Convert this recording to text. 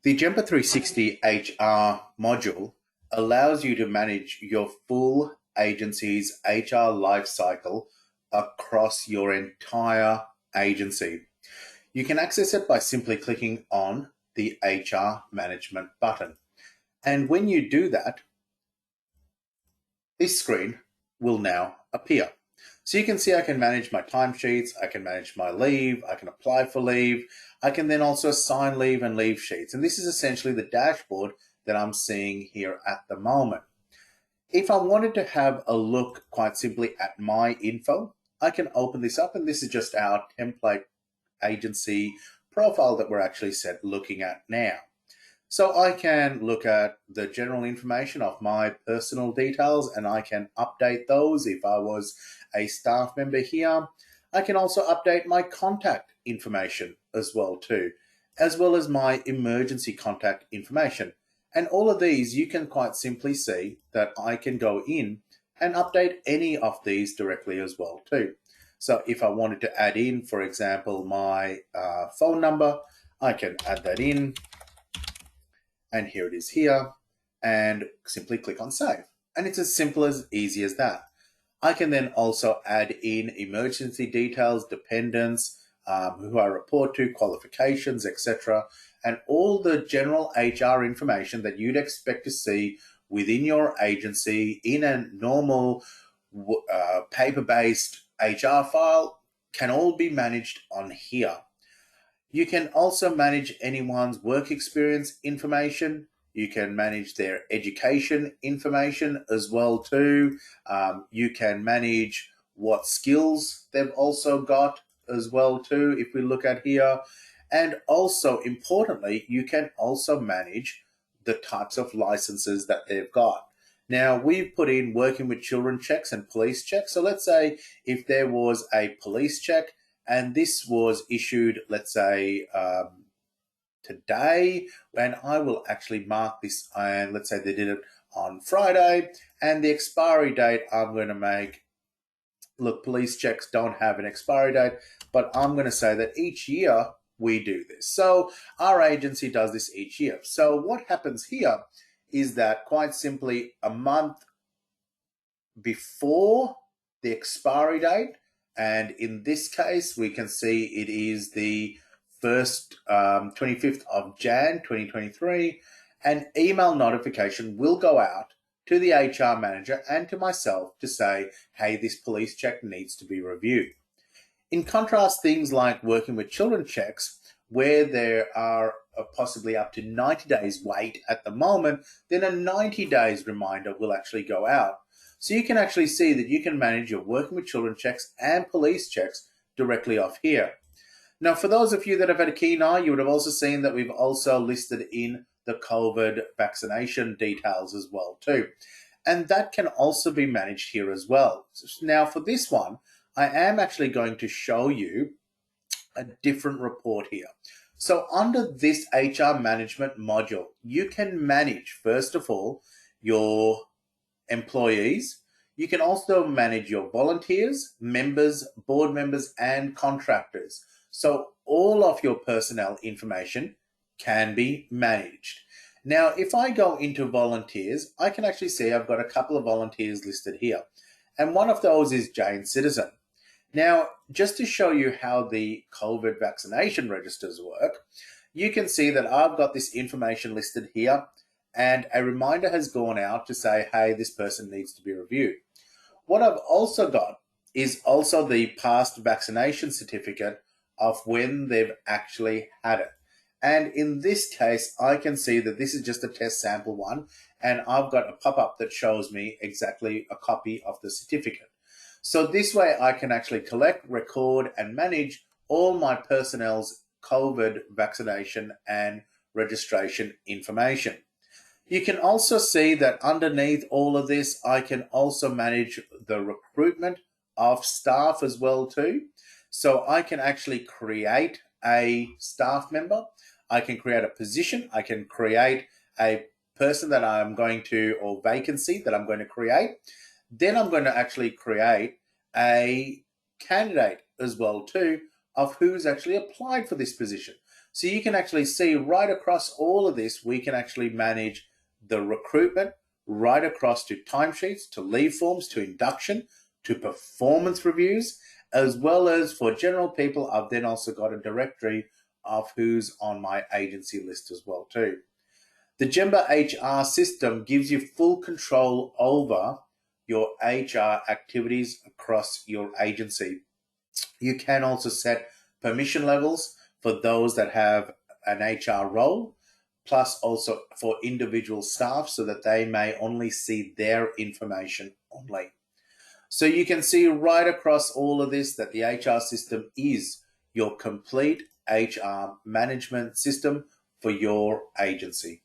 The Gemba360 HR module allows you to manage your full agency's HR lifecycle across your entire agency. You can access it by simply clicking on the HR management button. And when you do that, this screen will now appear. So you can see I can manage my timesheets, I can manage my leave, I can apply for leave, I can then also assign leave and leave sheets. And this is essentially the dashboard that I'm seeing here at the moment. If I wanted to have a look quite simply at my info, I can open this up, and this is just our template agency profile that we're actually looking at now. So I can look at the general information of my personal details, and I can update those if I was a staff member here. I can also update my contact information as well too, as well as my emergency contact information. And all of these, you can quite simply see that I can go in and update any of these directly as well too. So if I wanted to add in, for example, my phone number, I can add that in. And here it is here, and simply click on save. And it's as simple as easy as that. I can then also add in emergency details, dependents, who I report to, qualifications, etc., and all the general HR information that you'd expect to see within your agency in a normal paper-based HR file can all be managed on here. You can also manage anyone's work experience information. You can manage their education information as well too. You can manage what skills they've also got as well too, if we look at here. And also, importantly, you can also manage the types of licenses that they've got. Now, we've put in working with children checks and police checks. So let's say if there was a police check, and this was issued, let's say, today, and I will actually mark this, and let's say they did it on Friday, and the expiry date I'm going to make, look, police checks don't have an expiry date, but I'm going to say that each year we do this. So our agency does this each year. So what happens here is that quite simply a month before the expiry date, and in this case, we can see it is the 25th of Jan 2023. An email notification will go out to the HR manager and to myself to say, hey, this police check needs to be reviewed. In contrast, things like working with children checks, where there are possibly up to 90 days wait at the moment, then a 90 days reminder will actually go out. So you can actually see that you can manage your working with children checks and police checks directly off here. Now, for those of you that have had a keen eye, you would have also seen that we've also listed in the COVID vaccination details as well too. And that can also be managed here as well. Now, for this one, I am actually going to show you a different report here. So under this HR management module, you can manage, first of all, your employees. You can also manage your volunteers, members, board members, and contractors. So all of your personnel information can be managed. Now, if I go into volunteers, I can actually see I've got a couple of volunteers listed here. And one of those is Jane Citizen. Now, just to show you how the COVID vaccination registers work, you can see that I've got this information listed here, and a reminder has gone out to say, hey, this person needs to be reviewed. What I've also got is also the past vaccination certificate of when they've actually had it. And in this case, I can see that this is just a test sample one, and I've got a pop-up that shows me exactly a copy of the certificate. So this way I can actually collect, record, and manage all my personnel's COVID vaccination and registration information. You can also see that underneath all of this, I can also manage the recruitment of staff as well too. So I can actually create a staff member. I can create a position. I can create a person that I'm going to, or vacancy that I'm going to create. Then I'm going to actually create a candidate as well too of who's actually applied for this position. So you can actually see right across all of this, we can actually manage the recruitment right across to timesheets, to leave forms, to induction, to performance reviews, as well as for general people, I've then also got a directory of who's on my agency list as well too. The Gemba HR system gives you full control over your HR activities across your agency. You can also set permission levels for those that have an HR role, plus also for individual staff so that they may only see their information only. So you can see right across all of this that the HR system is your complete HR management system for your agency.